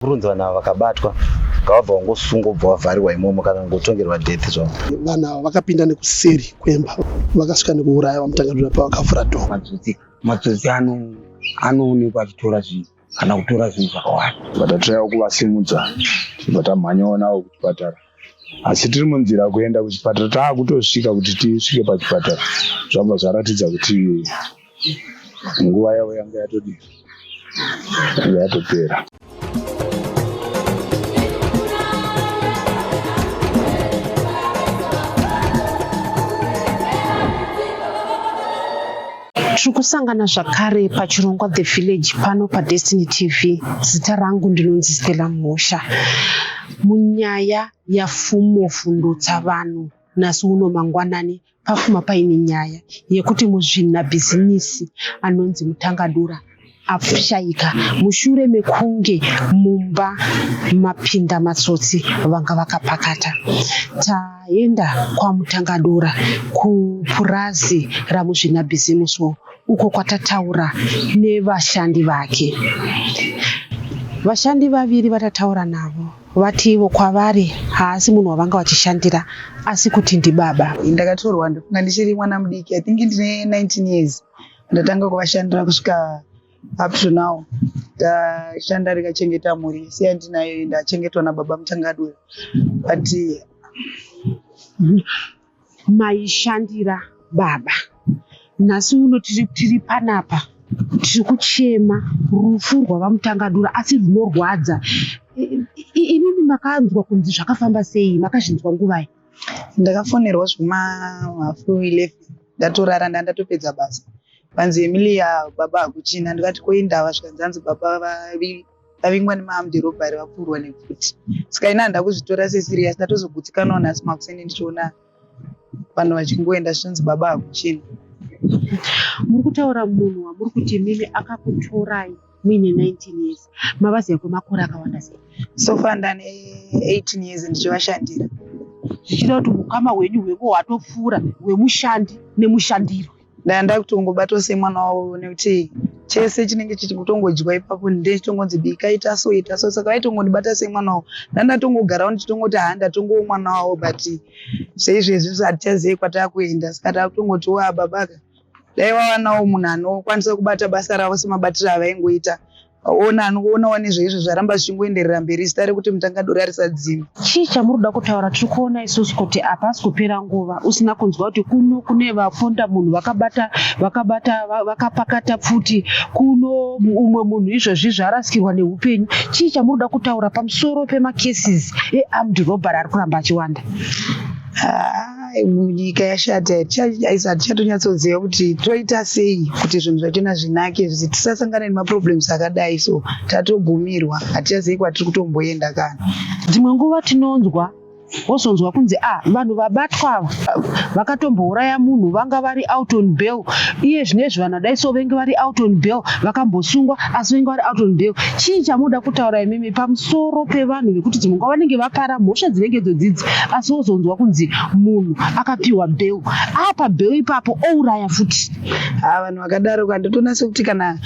Kurunzana vakabatwa ngavabva ngosungwa bva vavhariwa imomo kana ngotongerwa death zvo. Vanhu vakapinda nekuseri kwemba vakasvika nekuuraya vamutangadura pavakavhura dho. Matsotsi anoonekwa achitora zvinhu kana kutora zvinhu zvakawanda. Vatatraya kuvasimudza tibva tamhanyawo navo kuchipatara, asi tiri munzira kuenda kuchipatara. Taakutosvika kuti tisvike pachipatara zvabva zvaratidza kuti nguva yavo yanga yatopera. Tirikusangana zvakare pachirongwa The Village pano paDestiny TV. Zita rangu ndinonzi Stella Mhosha. Munyaya yafumofundutsa vanhu nhasi uno mangwanani pafuma paine nyaya yekuti muzvinabhizinisi anonzi Mutangadura apfushayika mushure mekunge mumba mapinda matsotsi vanga vakapakata. Taenda kwaMutangadura kupurazi ramuzvinabhizimusi uko kwatataura nevashandi vake. Vashandi vaviri vatataura navo vativo kwavari haasi munhu wavanga vachishandira asi kuti ndibaba. Ndakatorwa ndofunga ndichiri mwana mudiki, I think ndine 19 years ndatanga kuvashandira kusvika up to now. Ndashanda rikachengeta mhuri siya ndinayo ndachengetwa nababa Mutangadura. But maishandira baba. Nhasi uno tiri panapa tiri kuchema rufu rwavaMutangadura asi runorwadza. Inini makanzwa kunzi zvakafamba sei? Makazvinzwa nguvai? Ndakafonerwa zvuma 11 ndatorara ndatopedza basa. Panzi Emilia baba akuchina ndikati koindava zvikanzanzi baba vavingwa nemamudhirobhari vapfurwa nepfuti. Saka ina ndakuzvitora sesiriasi ndatozogutsikanawo nhasi makuseni ndichiona vanhu vachingoenda zvichinzi baba akuchina. Muri kutaura munhu wamuri kuti mimi akakutorai muine 19 years. Mavaziva kwemakore akawanda sei? So far ndane 18 years ndichivashandira. Zvichida kuti mukama hwenyu hwevo hwatopfuura hwemushandi nemushandiro. Ndanda kutongobatwa semwana wavo nekuti chese chinenge chichitongodyiwa ipapo ndechitongonzi bika ita so saka vaitongondibata semwana wavo. Ndandatongogarawo ndichitongoti ndatongowo mwana wavo but zveizvezvi hatichazivi kwataakuenda saka takutongoti babaka dai wawanawo munhu anokwanisa kubata basa ravo semabatiro avaingoita. Anoona nezveizvo zvaramba zvichingoenderera mberi zita rekuti Mutangadura risadzima. Chii chamuri kuda kutaura? Tiri kuona isusu kuti hapasi kupera nguva usina kunzwa kuti kuno kune vaponda munhu vakapakata pfuti, kuno umwe munhu izvozvi zvarasikirwa neupenyu. Chii chamuri kuda kutaura pamusoro pemakesis eamudhirobhari ari kuramba achiwanda? Nyika yashata hatichatonyatsoziva kuti toita sei kuti zvinhu zvachona zvinake tisasangana nemaproblems akadai. So tatobvumirwa hatichazivi kwatiri kutomboenda kana. Dzimwe nguva tinonzwa wozonzwa kunzi vanhu vabatwa vakatombouraya munhu vanga vari out on bail. Iye zvinezvi vanhu vadai so venge vari out on bail vakambosungwa asi venge vari out on bail. Chii chamuda kutaura imimi pamusoro pevanhu vekuti dzimwe nguva vanenge vapara mhosva dzinenge dzodzidzi asi wozonzwa kunzi munhu akapiwa bail apa bail ipapo ouraya futi? Vanhu vakadaro handitoona sekuti kana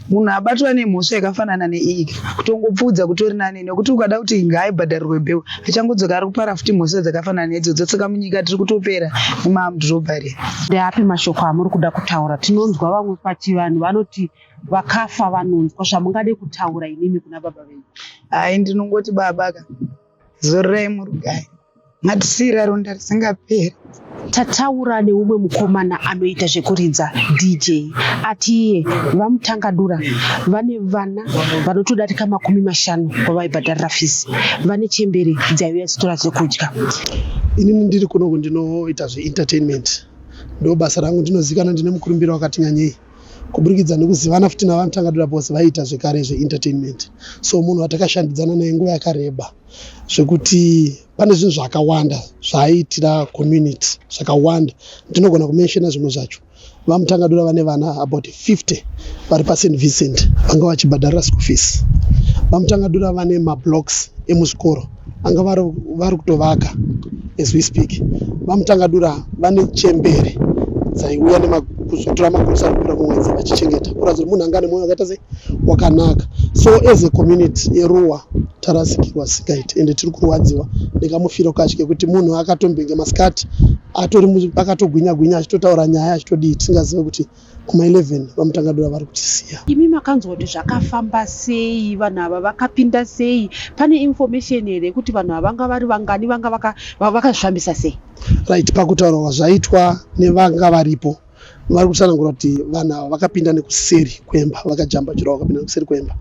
munhu abatwa nemhosva yakafanana neiyi kutongopfudza kutori nani, nekuti ukada kuti ngaaibhadharirwe bail achangodzoka ari kupara futi mhosva dzakafanana neidzodzo. Saka munyika tiri kutopera nemamudhirobhari. Ndeapi mashoko amuri kuda kutaura? Tinonzwa vamwe pachivanhu vanoti vakafa vanonzwa. Zvamungade kutaura imimi kuna baba venyu? Ndinongoti babaka zorirai murugai, ngatisiyira ronda risingaperi. Tataura neumwe mukomana anoita zvekuridza DJ ati iye vaMutangadura vane vana vanotodarika 50 kwavaibhadharira fisi, vane chembere dzaiuya zitora zvekudya. Inini ndiri kuno ndinoita zveentertainment, ndo basa rangu. Ndinozikana ndine mukurumbiro wakati nyanyei kuburikidza nekuzivana futi navaMutangadura bose vaiita zvekare zveentertainment. So munhu watakashandidzana naye nguva yakareba zvekuti pane zvinhu zvakawanda zvaaitira community zvakawanda. Ndinogona kumenshena zvimwe zvacho. VaMutangadura vane vana about 50 vari paSt Vincent vanga vachibhadharira school fees. VaMutangadura vane mablocks emuzvikoro vanga vari kutovaka as we speak. VaMutangadura vane chembere dzaiuya kuzotora magurusa ari kupera mumwedzi vachichengeta. Kuratidza kuti munhu anga ane mwoyo wakaita sei wakanaka. So as a community yeruwa tarasikirwa sikaiti ende tiri kurwadziwa nekamufiro kacho kekuti munhu akatombenge masikati akatogwinya achitotaura nyaya achitodii tisingazive kuti kuma 11 vamutangadura vari kutisiya. Imi makanzwa kuti zvakafamba sei, vanhu ava vakapinda sei, pane information here kuti vanhu ava vanga vari vangani, vanga vakazvifambisa sei? Right, pakutaurwa zvaitwa nevanga varipo vari kutsanangura kuti vanhu ava vakapinda nekuseri kwemba, vakajamba jura vakapinda nekuseri kwemba,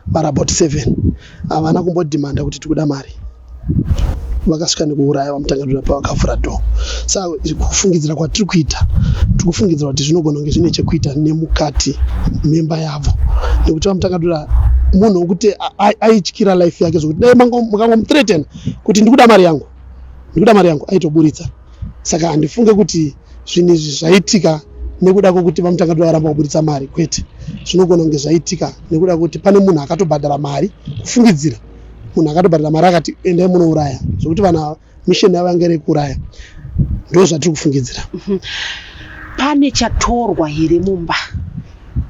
vari about 7. Havana kumbodhimanda kuti tikuda mari, vakasvika nekuuraya vamutangadura pavakavhura dhoo. Saka kufungidzira kwatiri kuita, tiri kufungidzira kuti zvinogona kunge zvine chekuita nemukati memba yavo, nekuti vamutangadura munhu wekuti aityira life yake zvokuti dai mukangomuthreatena kuti ndikuda mari yangu aitoburitsa. Saka handifunge kuti zvinhu izvi zvaitika nekuda kwokuti vamutangadura varamba kuburitsa mari, kwete. Zvinogona kunge zvaitika nekuda kwokuti pane munhu akatobhadhara mari, kufungidzira munhu akatobhadhara mari akati endai munouraya, zvokuti vanhu misheni yavo yanga iri kuuraya. Ndo zvatiri kufungidzira. Pane chatorwa here mumba?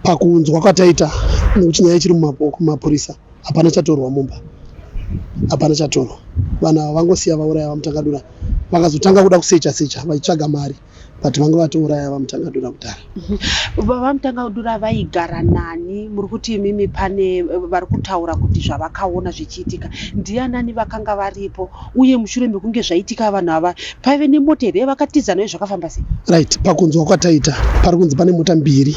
Pakunzwa kwataita nekuti nyaya ichiri kumapurisa, hapana chatorwa mumba, hapana chatorwa. Vanhu ava vangosiya vauraya vamutangadura, vakazotanga kuda kusecha vachitsvaga mari, but vanga vatouraya vamutangadura kudhara. Vamutangadura vaigara nani? Muri kuti imimi pane vari kutaura kuti zvavakaona zvichiitika, ndianani vakanga varipo, uye mushure mekunge zvaitika vanhu ava paive nemota here vakatiza nayo zvakafamba sei? Right, pakunzwa kwataita pari kunzi pane mota 2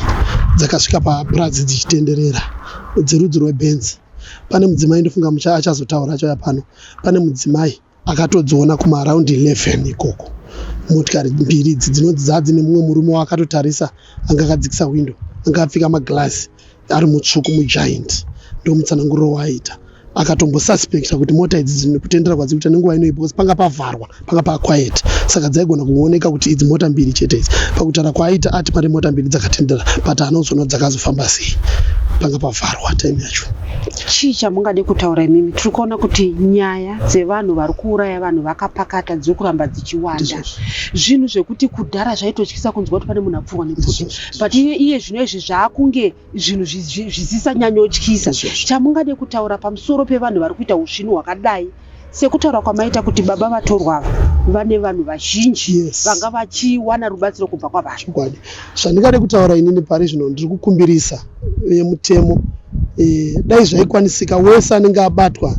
dzakasvika papurazi dzichitenderera dzerudzi rweBenz. Pane mudzimai ndofunga achazotaura achauya pano. Pane mudzimai akatodziona kumaraundi 11 ikoko. Motikari 2 idzi dzinodzi nemumwe murume wakatotarisa, anga akadzikisa windo, anga apfeka maglazi, ari mutsvuku mugiant. Ndo mutsananguriro waita. Akatombosuspekta kuti mota idzi dzine kutendera kwadziri kuita nenguva inoyi because panga pavharwa, panga paquiet. Saka dzaigona kuoneka kuti idzi mota 2 chete idzi. Pakutaura kwaita ati pane mota 2 dzakatendera, but haanozoona dzakazofamba sei. Panga pavharwa time yacho. Chii chamungade kutaura imimi? Tiri kuona kuti nyaya dzevanhu vari kuuraya vanhu vakapakata dziri kuramba dzichiwanda. Zvinhu zvekuti kudhara zvaitotyisa kunzwa kuti pane munhu apfurwa nepfuti, but iye zvino izvi zvaakunge zvinhu zvisisanyanyotyisa. Chamungade kutaura pamusoro pevanhu vari kuita usvinu hwakadai, sekutaura kwamaita kuti baba vatorwa ava vane vanhu vazhinji vanga vachiwana rubatsiro kubva kwavanhu. Zvandingade kutaura inini pari zvino ndiri kukumbirisa vemutemo, dai zvaikwanisika wese anenge abatwa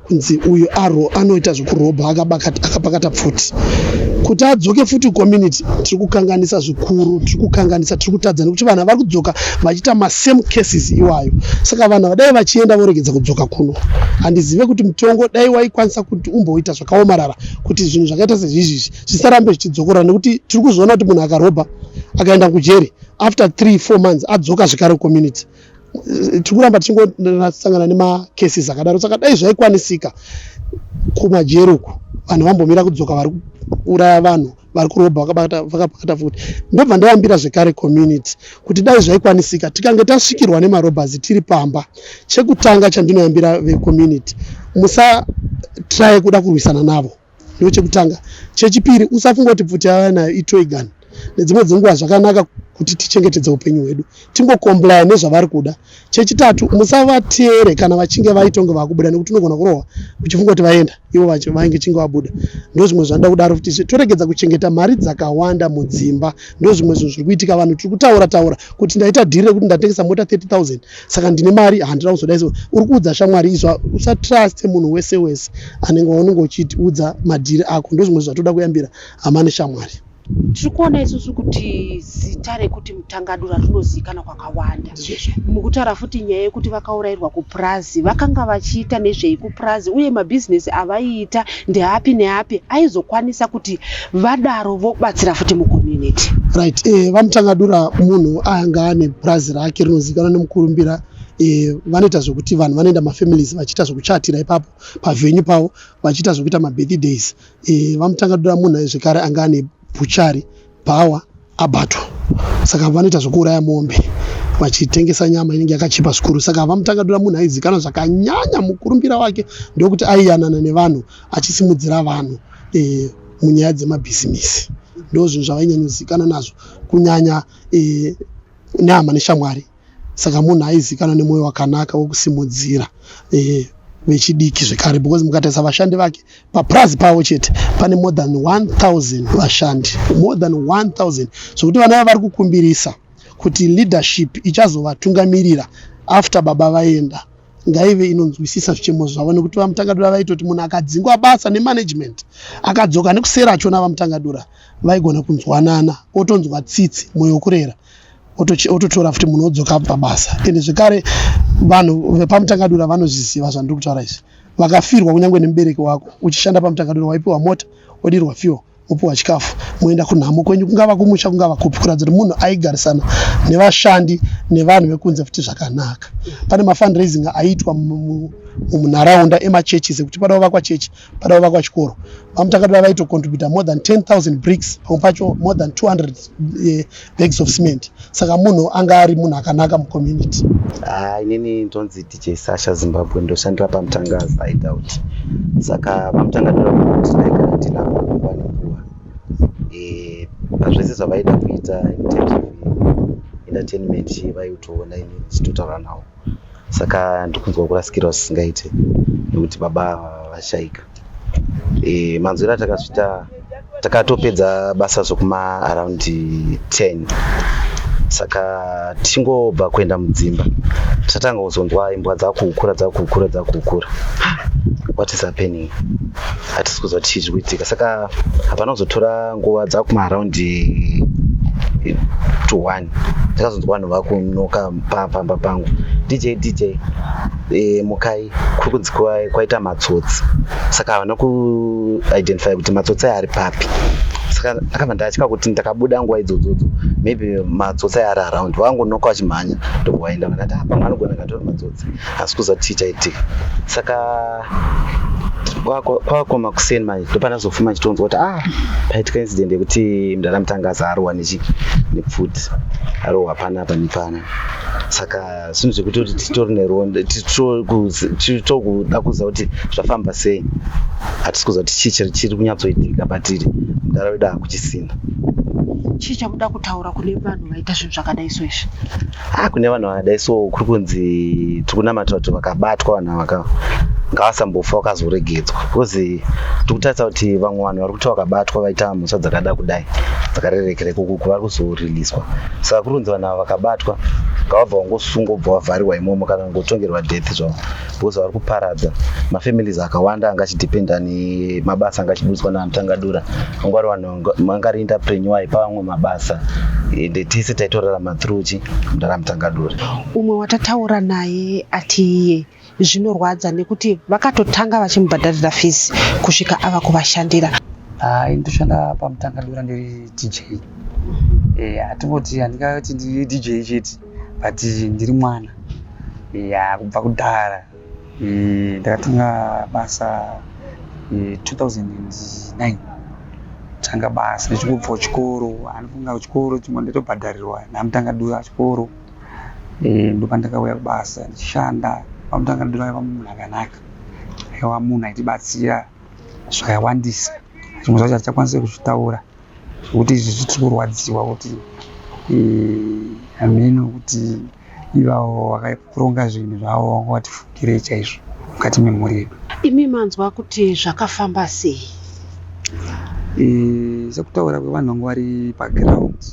kunzi uyu anoita zvekurobha akapakata pfuti, kuti adzoke futi community. Tiri kukanganisa zvikuru, tiri kutadza nekuti vanhu vari kudzoka vachiita masame cases iwayo. Saka vanhu vadai vachienda voregedza kudzoka kuno. Handizive kuti mutongo dai waikwanisa kuti umboita zvakaomarara kuti zvinhu zvakaita sezvizvi zvisarambe zvichidzokorera, nekuti tiri kuzoona kuti munhu akarobha akaenda kujeri after 3-4 months adzoka zvekare community. Tiri kuramba tichingotsangana nemacases akadaro. Saka dai zvaikwanisika kumajeri uku vanhu vambomira kudzoka vari kuuraya vanhu vari kurobha vakapakata futi. Ndobva ndayambira zvekare community kuti dai zvaikwanisika tikange tasvikirwa nemarobhers tiri pamba. Chekutanga chandinoyambira vecommunity, musatraye kuda kurwisana navo, ndo chekutanga. Chechipiri, usafunga kuti pfuti yava nayo itoy gun. Nedzimwe dzenguva zvakanaka kuti tichengetedze upenyu hwedu, tingokomplaya nezvavari kuda. Chechitatu, musavateere kana vachinge vaita kunge vakubuda, nekuti unogona kurohwa uchifunga kuti vaenda ivo vainge chinge vabuda. Ndo zvimwe zvanoda kudaro kuti toregedza kuchengeta mari dzakawanda mudzimba. Ndo zvimwe zvinhu zviri kuitika. Vanhu tiri kutaura kuti ndaita dhiri rekuti ndatengesa mota 30,000 saka ndine mari handina kuzoda izvo. Uri kuudza shamwari izvo, usatrust munhu wese anenge waunenge uchiudza madhiri ako. Ndo zvimwe zvatoda kuyambira hama neshamwari. Tiri kuona isusu kuti zita rekuti Mutangadura rinozivikanwa kwakawanda. Mukutaura futi nyaya yekuti vakaurayirwa kupurazi, vakanga vachiita nezvei kupurazi, uye mabhizinesi avaiita ndeapi neapi aizokwanisa kuti vadaro vobatsira futi mucommunity. Right, vamutangadura munhu anga ane purazi rake rinozivikanwa nemukurumbira. Vanoita zvokuti vanhu vanoenda mafamilies vachiita zvokuchatira ipapo pavenue pavo, vachiita zvokuita mabirthdays. Vamutangadura munhu zvekare anga ane buchari bhawa abatwa, saka vanoita zvokuuraya mombe vachitengesa nyama inenge yakachipa zvikuru. Saka vamutangadura munhu aizikanwa zvakanyanya mukurumbira wake ndokuti aiyanana nevanhu achisimudzira vanhu munyaya dzemabhizinesi. Ndo zvinhu zvavainyanyozikana nazvo kunyanya nehama neshamwari. saka munhu aizikanwa nemwoyo wakanaka wokusimudzira vechidiki zvekare, because mukatarisa vashandi vake papurazi pavo chete pane more than 1000 vashandi, more than 1000, zvokuti vana vari kukumbirisa kuti leadership ichazovatungamirira after baba vaenda ngaive inonzwisisa zvichemo zvavo, nekuti vamutangadura vaitoti munhu akadzingwa basa nemanagement akadzoka nekusera achona vamutangadura vaigona kunzwanana, otonzwa tsitsi mwoyo kurera, ototora futi munhu odzoka pabasa. Ende zvekare vanhu vepamutangadura vanozviziva zvandiri kutaura izvi, vakafirwa kunyange nemubereki wako uchishanda pamutangadura, waipiwa mota, odirwa fuel, opiwa chikafu, moenda kunhamo kwenyu, kungava kumusha kungava kupi, kuratidza kuti munhu aigarisana nevashandi nevanhu vekunze futi zvakanaka. Pane mafundraising aiitwa munharaunda emachurches ekuti pada kuvakwa chechi, pada kuvakwa chikoro, vamutangadura vaitocontributa more than 10,000 bricks, pamwe pacho more than 200 bags of cement. Saka munhu anga ari munhu akanaka mucommunity. Inini ndonzi DJ Sasha Zimbabwe, ndoshandira pamutangazi aiDoubt. Saka vamutangadura tinaigara tinavo nguva nenguva, pazvese zvavaida kuita entertainment vaitoona ini ndichitotaura navo. Saka ndikunzwa kurasikirwa zvisingaite nekuti baba vashaika. Manzwiro atakasvita takatopedza basa zvokuma around 10. Saka tichingobva kuenda mudzimba tatanga kuzonzwa imbwa dzakukura. What is happening? Hatisi kuzwa kuti chii kuitika. Saka hapana kuzotora nguva dzakuma around 1 takazonzwa vanhu vakunoka pamba pangu, DJ mukai, kuri kunzi kwaita matsotsi. Saka havana kuidentify kuti matsotsi aya ari papi. Saka ndakabva ndatya kuti ndakabuda nguva idzodzo maybe matsotsi aya ari around, vangonoka vachimhanya ndobva vaenda, vakati pamwe anogona ngatori matsotsi, asi kuziva kuti chii chaitika. Saka kwakoma kuseni manje ndopanda kuzofuma chitonzwa kuti paitika incident yekuti mudara mutangazi arohwa nepfuti, arohwa panapa nepana. Saka zvinhu zvekuti titori neronda tichitokuda kuziva kuti zvafamba sei, hatisi kuziva kuti chii chiri kunyatsoitika, but mudara wedu hakuchisina. Chii chamuda kutaura kune vanhu vaita zvinhu zvakadai so izvi? Kune vanhu vakadai so kuri kunzi tiri kunamatira kuti vakabatwa vanhu ngavasambofa vakazoregedzwa, because tiri kutarisa kuti vamwe vanhu vari kuti vakabatwa vaita mhosva dzakada kudai dzakarerekera ikuku vari kuzoriliswa. Saka kuri kunzi vanhu ava vakabatwa ngavabva vangosungwa bva vavharirwa imomo kana kungotongerwa death zvavo, because vari kuparadza mafamilies akawanda angachidhipenda nemabasa angachibutswa namutangadura. Vangwari vanhu vangari entrepreneur aipa vamwe mabasa, ende tese taitorarama through mudara mutangadura. Umwe watataura naye ati iye zvinorwadza nekuti vakatotanga vachimubhadharira fees kusvika ava kuvashandira. Ndoshanda pamutangadura ndiri DJ. Hatingoti handingati ndiri DJ chete, but ndiri mwana. Kubva kudhara. Ndakatanga basa 2009. Tanga basa ndichingobva chikoro, anofunga chikoro chimwe nditobhadharirwa namutangadura chikoro. Ndopandakauya kubasa ndichishanda pamutangadura aiva munhu akanaka, aiva munhu aitibatsira zvakawandisa. Zvimwe zvacho hatichakwanisi kuzvitaura zvokuti izvi tiri kurwadziwa kuti hameno kuti ivavo vakaronga zvinhu zvavo vanga vatifukirei chaizvo mukati memhuri yedu. Imi manzwa kuti zvakafamba sei? Sekutaura kwevanhu vanga vari paground,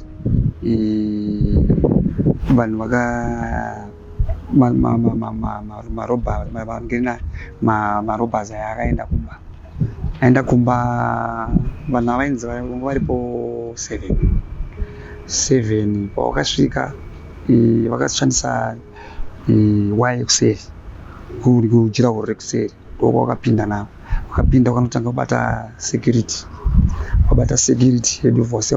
vanhu marobhas aya akaenda kumba. Aenda kumba vanhu avainzi vanga varipo 7 pavakasvika vakashandisa waya yekuseri kujira horo rekuseri, ndoko vakapinda navo. Vakapinda vakanotanga kubata security, vabata security hedu vose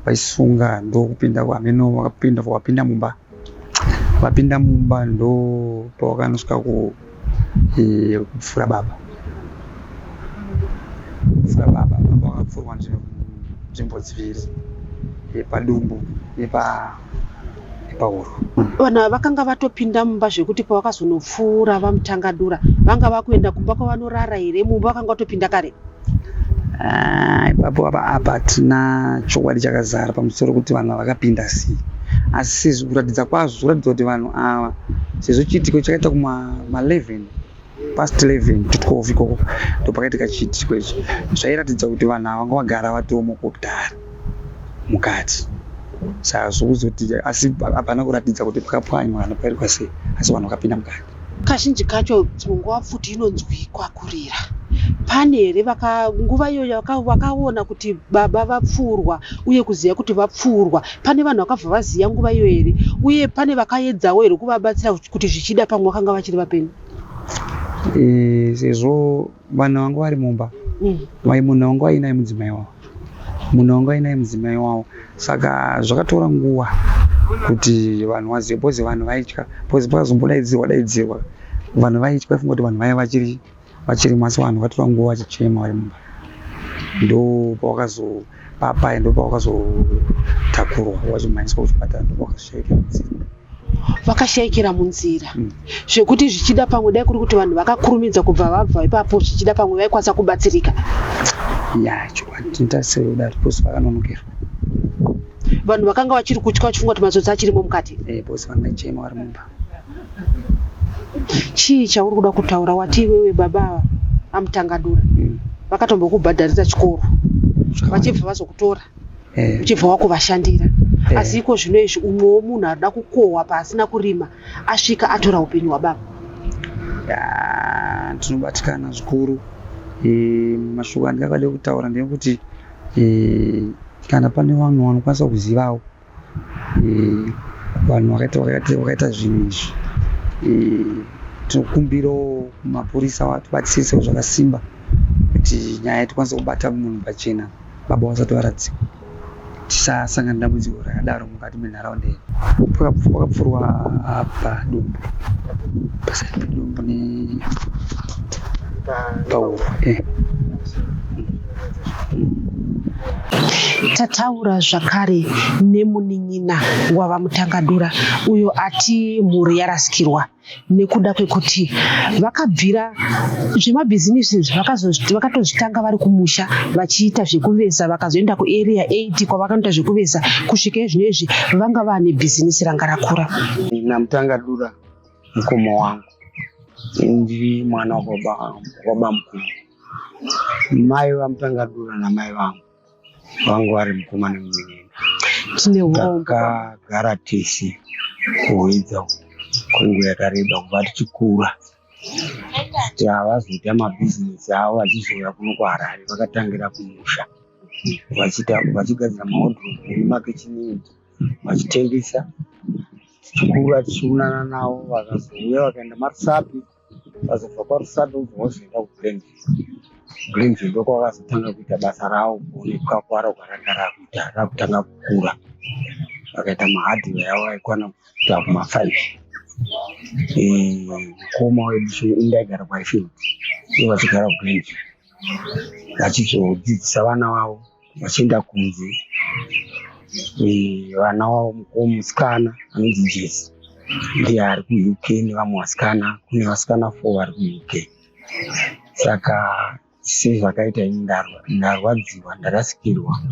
vaisunga ndokupinda hameno vakapinda vakapinda mumba. Vapinda mumba ndo pavakanosvika kupfura baba. Baba vakapfurwa nzvimbo dziviri, padumbu nepahuro. Vanhu vakanga vatopinda mumba zvekuti pavakazonopfuura vamutangadura vanga vakuenda kumba kwavanorara here? Mumba vakanga vatopinda kare? Ipapo apa hatina chokwadi chakazara pamusoro kuti vanhu vakapinda sei, asi sezvo kuratidza kwazvo kuratidza kuti vanhu ava sezvo chiitiko chakaita kuma11 past 11 to 12 ikoko ndopakaitika chiitiko ichi zvairatidza kuti vanhu ava vanga vagara vatomo kudhara mukati saka zvokuzoti asi hapana kuratidza kuti pakapwanywa kana pairikwa sei asi vanhu vakapinda mukati. Kazhinji kacho nguva pfuti inonzwi kwakurira. Pane here nguva iyoyo vakaona kuti baba vapfuurwa uye kuziva kuti vapfuurwa, pane vanhu vakabva vaziva nguva iyo here uye pane vakaedzawo here kuvabatsira kuti zvichida pamwe vakanga vachiri vapenyu? Sezvo vanhu vanga vari mumba munhu wanga ainaye mudzimai wavo saka zvakatora nguva kuti vanhu vazive pozi vanhu vaitya pozi pakazombodaidzirwa vanhu vaitya vaifunga kuti vanhu vaiva vachiri masi vanhu vatora nguva vachichema vari mumba ndo pawakazopapai ndo pawakazotakurwa vachimhanyiswa kuchipatara ndo vakashaikira munzira zvekuti zvichida pamwe dai kuri kuti vanhu vakakurumidza kubva vabva ipapo zvichida pamwe vaikwanisa kubatsirika. Tinotarisira posi vakanonokera vanhu vakanga vachiri kutya vachifunga kuti matsotsi achirimo mukati posi vanhu vaichema vari mumba. Chii chauri kuda kutaura wati iwewe baba aMutangadura vakatombokubhadharira chikoro vachibva vazokutora uchibva wakuvashandira asi iko zvino izvi umwewo munhu arida kukohwa paasina kurima asvika atora upenyu hwababa? Tinobatikana zvikuru. Mashoko andingakade kutaura ndeyekuti kana pane vanhu vanokwanisa kuzivawo vanhu vakaita zvinhu izvi tinokumbirawo mapurisa vatibatsirise zvakasimba kuti nyaya tikwanise kubata munhu pachena baba vasati varadzikwa tisasangana nedambudziko rakadaro mukati menharaunda yedu. Pakapfurwa apa dumbu pasati pedumbu nepauro tataura zvakare nemunin'ina wavaMutangadura uyo ati mhuri yarasikirwa nekuda kwekuti vakabvira zvemabhizinesi vakatozvitanga vari kumusha vachiita zvekuveza vakazoenda kuarea 8 kwavakanoita zvekuveza kusvika izvinezvi vanga vane bhizinesi ranga rakura. naMutangadura mukoma wangu ndiri mwana wababa mukuru. Mai vaMutangadura namai vangu vangu vari mukoma nemunin'ina. Takagara tese kuhwedza kwenguva yakareba kubva tichikura kuti havazoita mabhizinesi avo vachizouya kuno kuHarare vakatangira kumusha vachigadzira mahodhorobu nemakicheni vachitengesa tichikura tichiunana navo vakazouya vakaenda maRusape vazobva kwaRusape ubva vazoenda kuGlenville ndokwavakazotanga kuita basa ravo kuonekwa kwaro kwaranga rakuita rakutanga kukura vakaita mahadhiwe yavo vaikwana kuita kuma5. Mukoma wedu indaigara kwaIfield ivo vachigara kuGlenville vachizodzidzisa vana vavo vachienda kunze. Vana vavo musikana anonzi Jesi ndiye ari kuUK nevamwe vasikana, kune vasikana 4 vari kuUK. Saka sezvakaita ini ndarwadziwa ndarasikirwa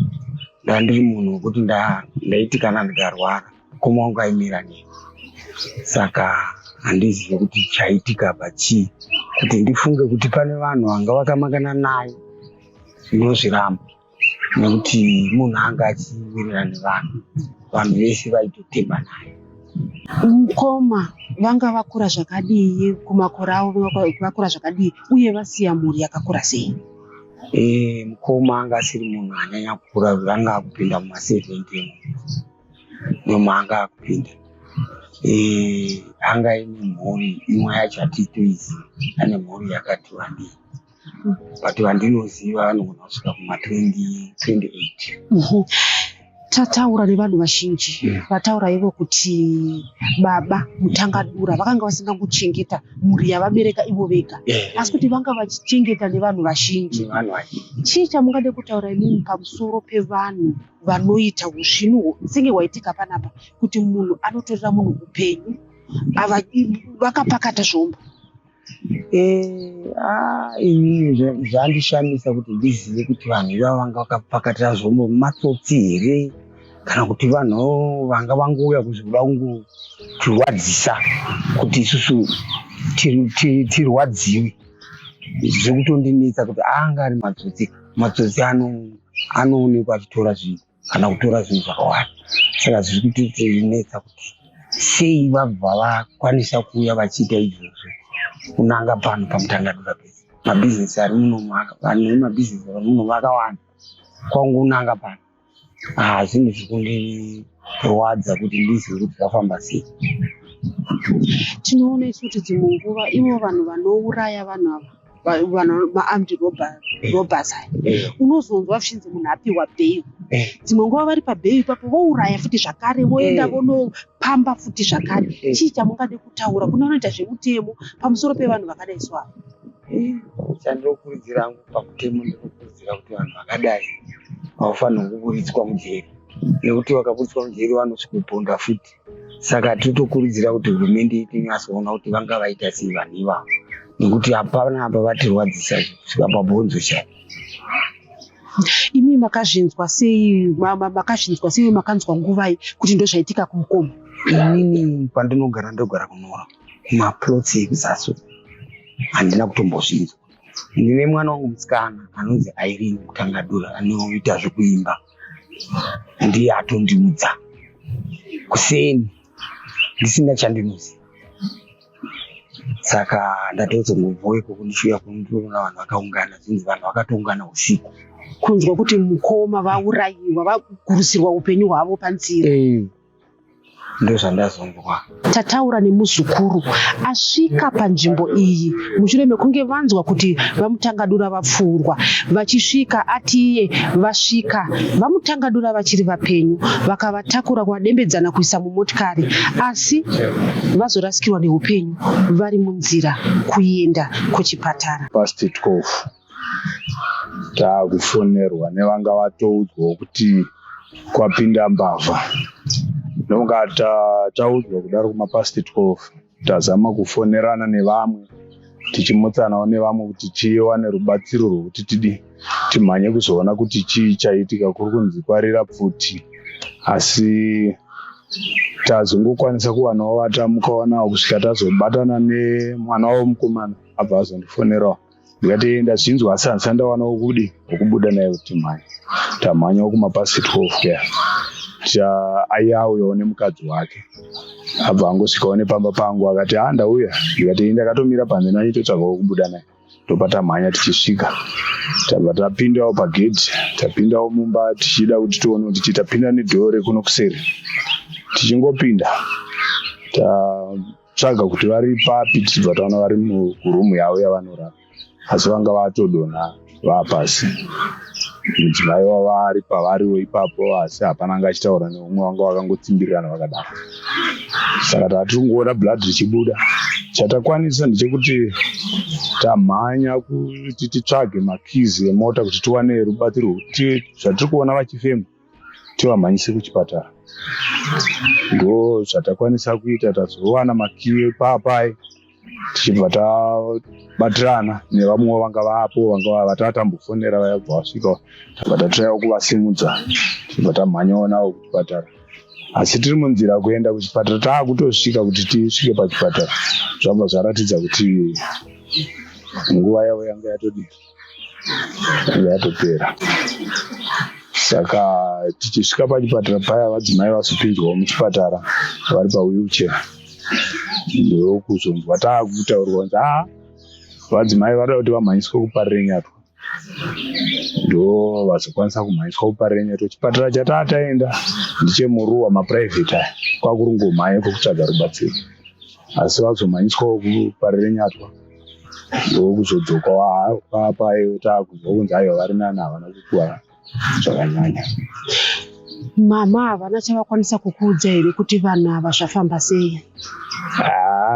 ndandiri munhu wekuti ndaiti kana ndikarwara mukoma wangu aimira neni. Saka handizivi kuti chaitika pachii kuti ndifunge kuti pane vanhu vanga vakamakana naye ndinozviramba nekuti munhu anga achiwirirana nevanhu vese vaitotemba naye. Mukoma vanga vakura zvakadii kumakore avo vakura zvakadii uye vasiya mhuri yakakura sei? Mukoma anga asiri munhu anyanya kukura anga akupinda muma70 nomaanga akupinda. Anga ine mhuri imwe yacho hatitoiziva ane mhuri yakati wandei but vandinoziva anogona kusvika kuma28. Tataura nevanhu vazhinji vataura ivo kuti baba Mutangadura vakanga vasingangochengeta mhuri yavabereka ivo vega asi kuti vanga vachichengeta nevanhu vazhinji. Chii chamungade kutaura imimi pamusoro pevanhu vanoita zvinhu senge hwaitika panapa kuti munhu anotorera munhu upenyu vakapakata zvombo? Inini zvandishamisa kuti ndizive kuti vanhu ivavo vanga vakapakatira zvombo matsotsi here kana kuti vanhu vanga vangouya kuzoda kungotirwadzisa kuti isusu tirwadziwe. Zviri kutondinetsa kuti anga ari matsotsi anoonekwa achitora zvinhu kana kutora zvinhu zvakawanda. Saka zviri kutinetsa kuti sei vabva vakwanisa kuuya vachiita izvozvo kunanga pano paMutangadura Base. Mabhizinesi ari muno vakawanda kwangu unanga pano. Zvinhu zvikundirwadza kuti ndizive kuti zvafamba sei. Tinoona isu kuti dzimwe nguva ivo vanhu vanouraya vanhu ava ma-armed robbers aya unozonzwa zvichinzi munhu apiwa bheil. Dzimwe nguva vari pabheil ipapo vouraya futi zvakare voenda vonopamba futi zvakare. Chii chamungade kutaura kuna vanoita zvemutemo pamusoro pevanhu vakadai swava? Chandinokurudzira hangu pamutemo ndinokurudzira kuti vanhu vakadai havafanirwi kuburitswa mujeri, nekuti vakaburitswa mujeri vanosvikopondwa futi. Saka tinotokurudzira kuti hurumende itinyasoona kuti vanga vaita sei vanhu ivavo, nekuti hapana apa vatirwadzisa kusvika pabhonzo chaipo. Imi makazvinzwa sei makanzwa nguvai kuti ndozvaitika kuMukoma? Inini pandinogara ndogara kunora kumapurotsi ekuzaso handina kutombozvinzwa. Ndine mwana wangu musikana anonzi Irene Mutangadura anoita zvekuimba, ndiye atondiudza kuseni ndisina chandinoziva. Saka ndatozongobvoiko kundishuya kundiona vanhu vakaungana, zvinzi vanhu vakatoungana usiku kunzwa kuti Mukoma vaurayiwa, vagurusirwa upenyu hwavo panzira. Ndozvandazonzwa. Tataura nemuzukuru asvika panzvimbo iyi mushure mekunge vanzwa kuti vaMutangadura vapfurwa. Vachisvika atiye vasvika vaMutangadura vachiri vapenyu, vakavatakura kuvadembedzana kuisa mumotikari, asi vazorasikirwa neupenyu vari munzira kuenda kuchipatara. Past 12 taakufonerwa nevanga vatoudzwawo kuti kwapinda mbavha. Nonga taudzwa kudaro kumapast 12 tazama kufonerana nevamwe tichimutsanawo nevamwe kuti tiwane rubatsiro rwokuti timhanye kuzoona kuti chii chaitika. Kuri kunzi kwarira pfuti, asi tazongokwanisa kuwanawo vatamukaonawo kusvika tazobatana nemwana wavo mukomana abva azondifonerawo ndikati enda zvinzwa, asi handisa ndawanawo kudi wokubuda naye kuti timhanye. Tamhanyawo kumapast 12 kaya aiauyawo nemukadzi wake, abva angosvikawo nepamba pangu akati ndauya. Ndikati ndakatomira panze nanitotsvagawo kubuda naye. Ndopa tamhanya tichisvika tabva tapindawo pagedhi, tapindawo mumba tichida kuti tione kuti chitapinda nedhoo kuno kuseri. Tichingopinda tatsvaga kuti vari papi, tichibva taona vari murumu yavo yavanorara, asi vanga vatodonha vapasi. Mudzimai wavari pavariwo ipapo, asi hapana anga achitaura neumwe, vanga vakangotsimbirana vakadaro. Saka tatiri kungoona blood richibuda. Chatakwanisa ndechekuti tamhanya kuti titsvage makizi emota kuti tiwane rubatsiro kuti zvatiri kuona vachifema tivamhanyise kuchipatara. Ndo zvatakwanisa kuita. Tazowana makiyi papai tichibva tabatirana nevamwe vanga vapo, vanga vatatambofonera vaya bva vasvika. Tabva tatsvayawo kuvasimudza tichibva tamhanyawo navo kuchipatara. Asi tiri munzira kuenda kuchipatara, taakutosvika kuti tisvike pachipatara zvabva zvaratidza kuti nguva yavo yanga yatopera. Saka tichisvika pachipatara paya vadzimai vasopinzwawo muchipatara vari pawheelchair, ndokuzonzwa taakutaurirwa kunzi vadzimai vada kuti vamhanyiswe kuParire Nyatwa. Ndo vazokwanisa kumhanyiswa kuParire Nyatwa. Chipatara chatataenda ndichemuruwa mapuraivheti aya, kwakuri ngomhanya kwekutsvaga rubatsiro, asi vazomhanyiswawo kuParire Nyatwa. Ndokuzodzokawo papayo taakuzwa kunzi aiwa vari nani, havana kukuwara zvakanyanya. Mama havana chavakwanisa kukuudza here kuti vanhu ava zvafamba sei?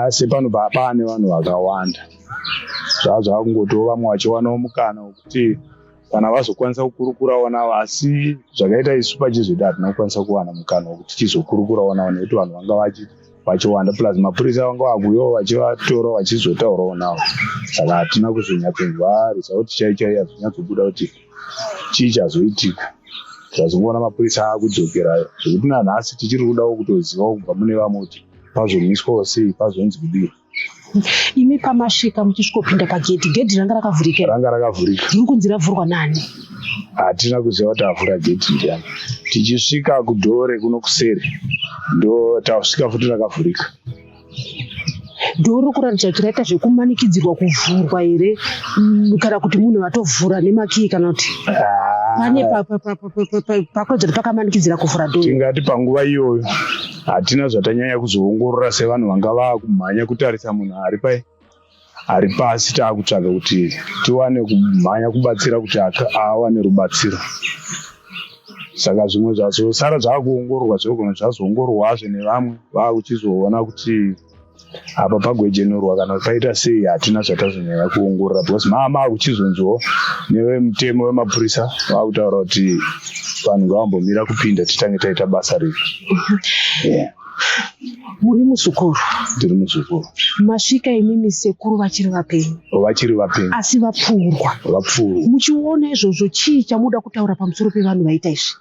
Sepano pane vanhu vakawanda, zvakungotova vamwe vachiwanawo mukana wekuti kana vazokwanisa kukurukurawo navo, asi zvakaita isu pachizvida hatina kukwanisa kuwana mukana wekuti tizokurukurawo navo nekuti vanhu vanga vachiwanda, plus mapurisa vanga vakuyawo vachivatorawo vachizotaurawo navo. Saka hatina kuzonyatsonzwa risauti chaichai hazonyatsobuda kuti chii chazoitika. zvazongoona mapurisa akudzokerayo zvekuti nanhasi tichiri kudawo kutozivawo kubva mune vamwe kuti pazomiswawo sei, pazonzi kudii. Imi pamasvika muchisvikopinda gedhi ranga rakavhurika? Ranga rakavhurika. Riri kunzi ravhurwa nani? Hatina kuziva kuti avhura gedhi ndiani. Tichisvika kudhore kuno kuseri ndo tasvika futi rakavhurika. Dhoo riri kuratidza kuti raita zvekumanikidzirwa kuvhurwa here kana kuti munhu vatovhura nemakii kana kuti pane pakodzero pakamanikidzira kuvhura dhoo? Tingati panguva iyoyo hatina zvatanyanya kuzoongorora sevanhu vanga vakumhanya kutarisa munhu ari pasi taakutsvaga kuti tiwane kumhanya kubatsira kuti awane rubatsiro. Saka zvimwe zvazosara zvaakuongororwa zvogona zvazoongororwazve nevamwe vaakuchizoona kuti apa pagwejenerwa kana paita sei. Hatina zvatazonyanya kuongorora because maakuchizonzwawo nevemutemo wemapurisa vaakutaura kuti vanhu ngavambomira kupinda titange taita basa redu. Muri muzukuru? Tiri muzukuru. Masvika imimi sekuru vachiri vapenyu? Vachiri vapenyu. Asi vapfurwa? Vapfurwa. Muchiona izvozvo chii chamuda kutaura pamusoro pevanhu vaita izvi?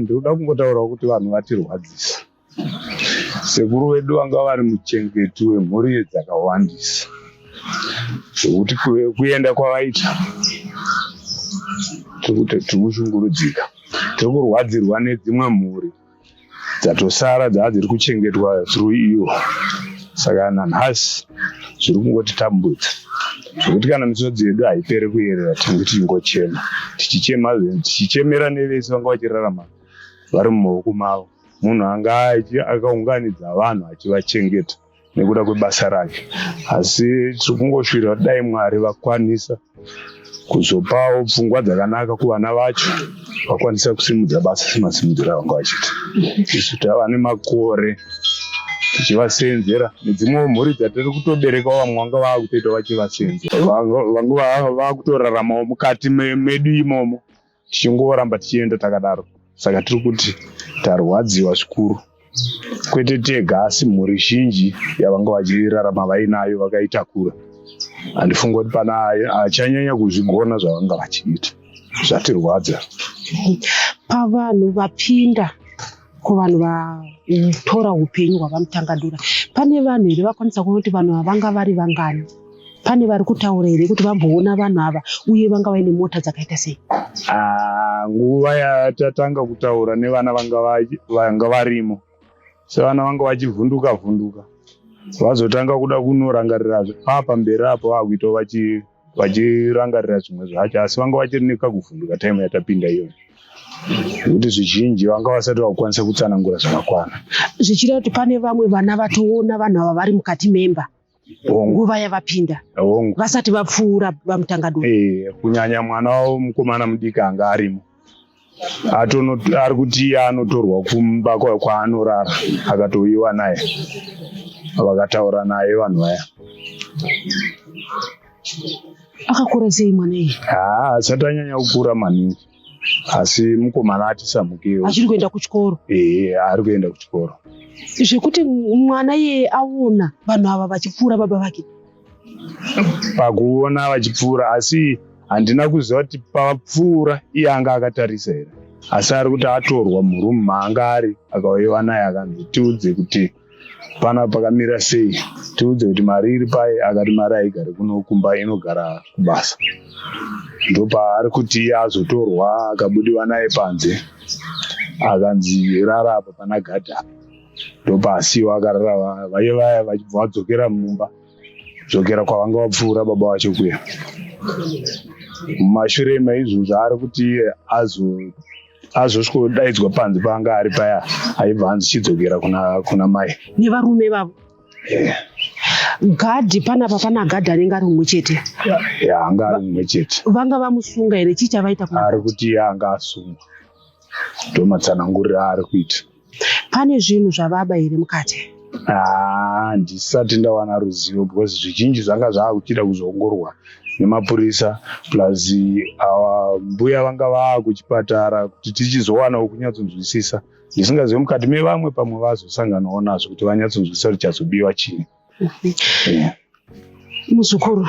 Ndinoda kungotaurawo kuti vanhu vatirwadzisa. Sekuru vedu vanga vari muchengeti wemhuri dzakawandisa zvokuti kuenda kwavaita tikushungurudzika. Tiri kurwadzirwa nedzimwe mhuri dzatosara dzava dziri kuchengetwa through iwo. Saka nanhasi zviri kungotitambudza zvokuti kana misodzi yedu haiperi kuyerera tinenge tichingochema tichichemera nevese vanga vachirarama vari mumaoko mavo. Munhu anga akaunganidza vanhu achivachengeta nekuda kwebasa rake, asi tiri kungoshuvira kuti dai Mwari vakwanisa kuzopawo pfungwa dzakanaka kuvana vacho vakwanisa kusimudza basa semasimudziro avanga vachiita. Isu tava nemakore tichivasenzera nedzimwe mhuri dzatiri kutoberekawo vamwe vanga vakutoita vachivasenzera vanga vakutoraramawo mukati medu imomo tichingoramba tichienda takadaro. Saka tiri kuti tarwadziwa zvikuru, kwete tega asi mhuri zhinji yavanga vachirarama vainayo vakaitakura. Handifunga kuti pana achanyanya kuzvigona zvavanga vachiita, zvatirwadza. Pavanhu vapinda kuvanhu vatora upenyu hwavamutangadura, pane vanhu here vakwanisa kuona kuti vanhu vanga vari vangani? Pane vari kutaura here kuti vamboona vanhu ava uye vanga vaine mota dzakaita sei? Nguva yatatanga kutaura nevana vanga varimo, sevana vanga vachivhunduka vazotanga kuda kunorangarirazve pamberi apo vakuitawo vachirangarira zvimwe zvacho, asi vanga vachiri nekakuvhunduka taimu yatapinda iyoyo, nekuti zvizhinji vanga vasati vakukwanisa kutsanangura zvakakwana. Zvichida kuti pane vamwe vana vatoona vanhu ava vari mukati memba nguva yavapinda vasati vapfuura vamutangadura? Kunyanya mwana wavo mukomana mudiki anga arimo, ari kuti anotorwa kumba kwaanorara akatoiwa naye, vakataura naye vanhu vaya. Akakura sei mwana iyi? Asati anyanya kukura maningi, asi mukomana atisamukewo. Achiri kuenda kuchikoro? Ari kuenda kuchikoro. Zvekuti mwana iye aona vanhu ava vachipfuura baba vake? Pakuona vachipfuura, asi handina kuziva kuti papfuura iye anga akatarisa here, asi ari kuti atorwa murumu maanga ari akauyiwa naye akanzi tiudze kuti pana pakamira sei, tiudze kuti mari iri paye, akati mari haigari kuno kumba inogara kubasa. Ndopaari kuti iye azotorwa akabudiwa naye panze akanzi rara apa pana gadhi apa. Ndopasiwa akarara vaya vachibva vadzokera mumba, dzokera kwavanga vapfuura baba vacho kuya. Mumashure maizvozvo ari kuti azosvodaidzwa panze paanga ari paya, aibva anzi chidzokera kuna mai nevarume vavo. Gadhi panapa pana gadhi anenge ari mumwe chete? Anga ari mumwe chete. Vanga vamusunga here? Chii chavaita? Ari kuti anga asungwa, ndomatsanangurira ari kuita. Pane zvinhu zvavaba here mukati? Ndisati ndawana ruzivo because zvizhinji zvanga zvaakuchida kuzoongororwa nemapurisa plus mbuya vanga vaakuchipatara kuti tichizowanawo kunyatsonzwisisa. Ndisingazivi mukati mevamwe pamwe vazosanganawo nazvo kuti vanyatsonzwisisa kuti chazobiwa chini. Muzukuru,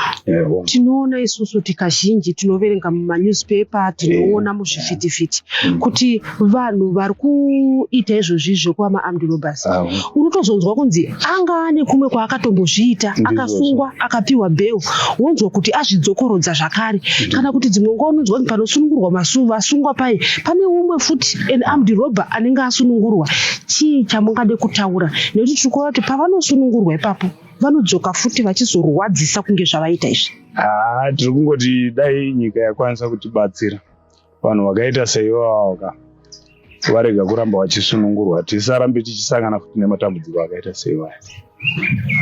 tinoona isusu tikazhinji tinoverenga mumanewspaper, tinoona muzvivhitivhiti kuti vanhu vari kuita izvozvi zvekuva ma-armed robbers. Unotozonzwa kunzi anga ane kumwe kwaakatombozviita, akasungwa akapiwa bail, wonzwa kuti azvidzokorodza zvakare. Kana kuti dzimwe nguva unonzwa kuti panosunungurwa vasungwa pai pane umwe futi an armed robber anenge asunungurwa. Chii chamungade kutaura? Nekuti tiri kuona kuti pavanosunungurwa ipapo vanodzoka futi vachizorwadzisa kunge zvavaita izvi. Tiri kungoti dai nyika yakwanisa kutibatsira vanhu vakaita seiwaka varega kuramba vachisunungurwa, tisarambe tichisangana futi nematambudziko akaita seiwaya.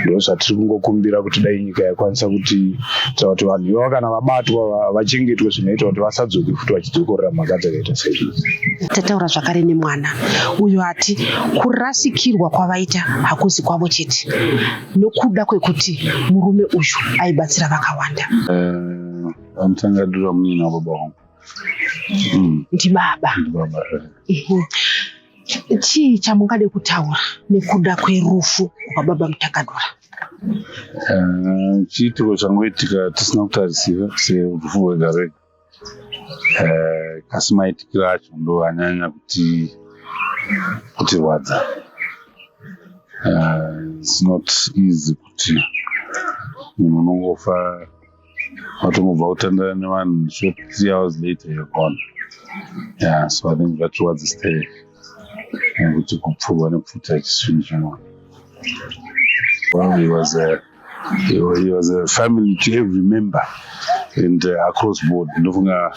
Ndo zvatiri kungokumbira kuti dai nyika yakwanisa kuti vanhu ivava kana vabatwa vachengetwe, zvinoita kuti vasadzoke futi vachidzokorera mhaka dzakaita seizvozvi. Tataura zvakare nemwana uyo ati kurasikirwa kwavaita hakuzi kwavo chete, nokuda kwekuti murume uyu aibatsira vakawanda. Amutangadura munini wababa wangu. Ndibaba. Chii chamungade kutaura nekuda kwerufu rwababa Mutakadura? Chiitiko changoitika tisina kutarisira serufu rwega rwega. Kasi maitikiro acho ndo anyanya kutirwadza. It's not easy kuti munhu unongofa watongobva kutandana nevanhu short 3 hours later you're gone. Yeah, so I think that was the stage. Kuti kupfurwa nepfuta yechisvinhu chino. Well, he was a family to every member and across board. Ndofunga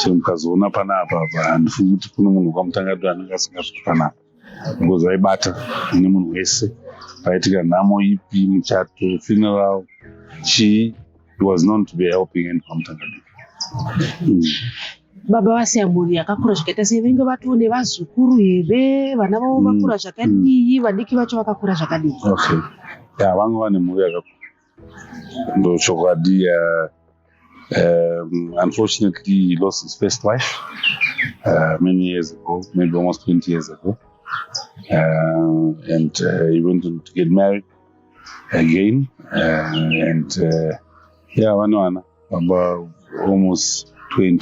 chemukazoona panapa handifungi kuti kuno munhu kwaMutangadura anenge asingazviti panapa, because vaibata nemunhu wese, paitika nhamo ipi, muchato, funeral, he was known to be helping and kwaMutangadura. Baba vasiya mhuri yakakura zvakaita sei? Venge vatone vazukuru here? Vana vavo vakura zvakadii? Vadiki vacho vakakura zvakadii? Okay. Yeah, vangu vane mhuri yakakura. Ndo chokwadi. Unfortunately, he lost his first wife many years ago, maybe almost 20 years ago. And he went on to get married again. Yeah, about almost 20.